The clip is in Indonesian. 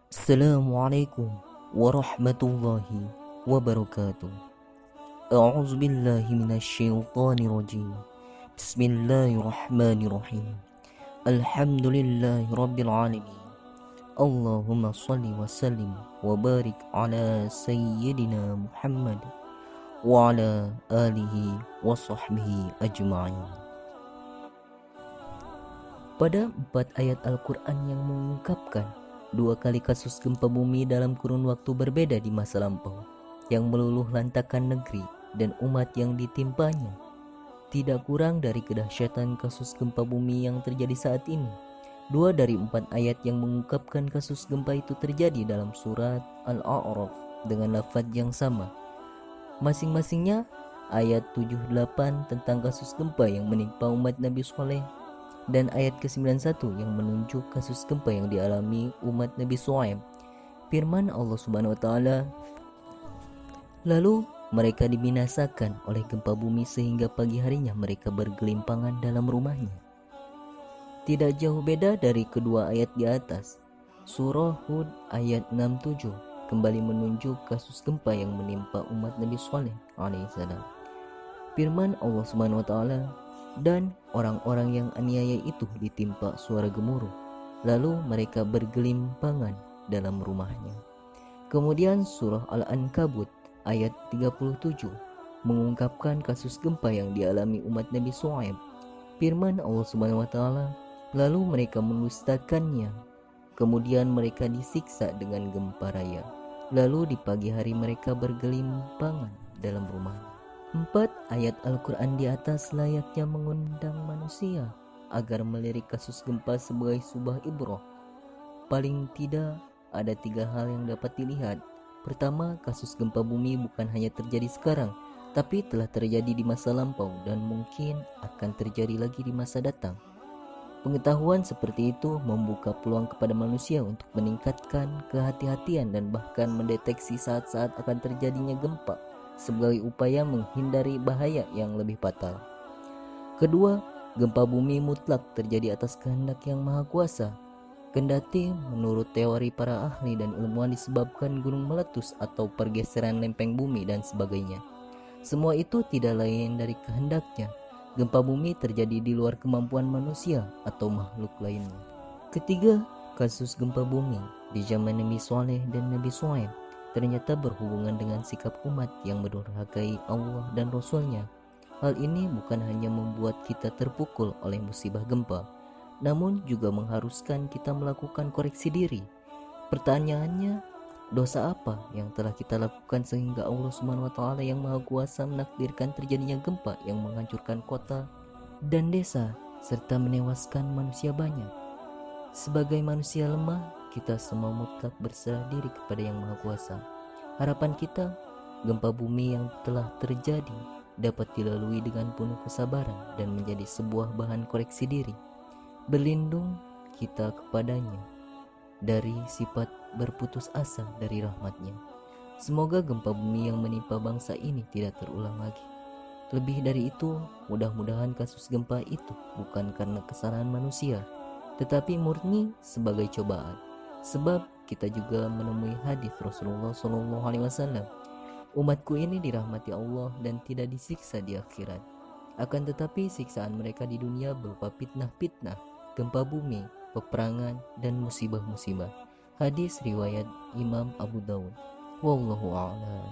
Assalamualaikum warahmatullahi wabarakatuh. A'udzu billahi minasyaitonir rajim. Bismillahirrahmanirrahim. Alhamdulillahi rabbil alamin. Allahumma shalli wa sallim wa barik ala sayyidina Muhammad wa ala alihi wa sahbihi ajma'in. Pada 4 ayat Al-Quran yang mengungkapkan 2 kali kasus gempa bumi dalam kurun waktu berbeda di masa lampau yang meluluh lantakan negeri dan umat yang ditimpanya, tidak kurang dari kedahsyatan kasus gempa bumi yang terjadi saat ini. 2 dari 4 ayat yang mengungkapkan kasus gempa itu terjadi dalam surat Al-A'raf dengan lafaz yang sama. Masing-masingnya ayat 78 tentang kasus gempa yang menimpa umat Nabi Saleh dan ayat ke-91 yang menunjuk kasus gempa yang dialami umat Nabi Shu'aib. Firman Allah Subhanahu wa taala, lalu mereka dibinasakan oleh gempa bumi sehingga pagi harinya mereka bergelimpangan dalam rumahnya. Tidak jauh beda dari kedua ayat di atas. Surah Hud ayat 67 kembali menunjuk kasus gempa yang menimpa umat Nabi Saleh alaihissalam. Firman Allah Subhanahu wa taala, dan orang-orang yang aniaya itu ditimpa suara gemuruh, lalu mereka bergelimpangan dalam rumahnya. Kemudian surah Al-Ankabut ayat 37 mengungkapkan kasus gempa yang dialami umat Nabi Shu'aib. Firman Allah Subhanahu wa taala, lalu mereka mendustakannya, kemudian mereka disiksa dengan gempa raya, lalu di pagi hari mereka bergelimpangan dalam rumahnya. 4 ayat Al-Quran di atas layaknya mengundang manusia agar melirik kasus gempa sebagai sebuah ibrah. Paling tidak ada 3 hal yang dapat dilihat. Pertama, kasus gempa bumi bukan hanya terjadi sekarang, tapi telah terjadi di masa lampau dan mungkin akan terjadi lagi di masa datang. Pengetahuan seperti itu membuka peluang kepada manusia untuk meningkatkan kehati-hatian dan bahkan mendeteksi saat-saat akan terjadinya gempa sebagai upaya menghindari bahaya yang lebih fatal. Kedua, gempa bumi mutlak terjadi atas kehendak yang maha kuasa. Kendati menurut teori para ahli dan ilmuwan disebabkan gunung meletus atau pergeseran lempeng bumi dan sebagainya. Semua itu tidak lain dari kehendaknya. Gempa bumi terjadi di luar kemampuan manusia atau makhluk lainnya. Ketiga, kasus gempa bumi di zaman Nabi Saleh dan Nabi Shu'aib ternyata berhubungan dengan sikap umat yang mendurhakai Allah dan Rasul-Nya. Hal ini bukan hanya membuat kita terpukul oleh musibah gempa, namun juga mengharuskan kita melakukan koreksi diri. Pertanyaannya, dosa apa yang telah kita lakukan sehingga Allah Subhanahu wa taala yang Maha Kuasa menakdirkan terjadinya gempa yang menghancurkan kota dan desa serta menewaskan manusia banyak? Sebagai manusia lemah, kita semua mutlak berserah diri kepada Yang Maha Kuasa. Harapan kita, gempa bumi yang telah terjadi dapat dilalui dengan penuh kesabaran dan menjadi sebuah bahan koreksi diri. Berlindung kita kepadanya dari sifat berputus asa dari rahmatnya. Semoga gempa bumi yang menimpa bangsa ini tidak terulang lagi. Lebih dari itu, mudah-mudahan kasus gempa itu bukan karena kesalahan manusia, tetapi murni sebagai cobaan. Sebab kita juga menemui hadis Rasulullah SAW, umatku ini dirahmati Allah dan tidak disiksa di akhirat. Akan tetapi siksaan mereka di dunia berupa fitnah-fitnah, gempa bumi, peperangan, dan musibah-musibah. Hadis riwayat Imam Abu Dawud. Wallahu a'lam.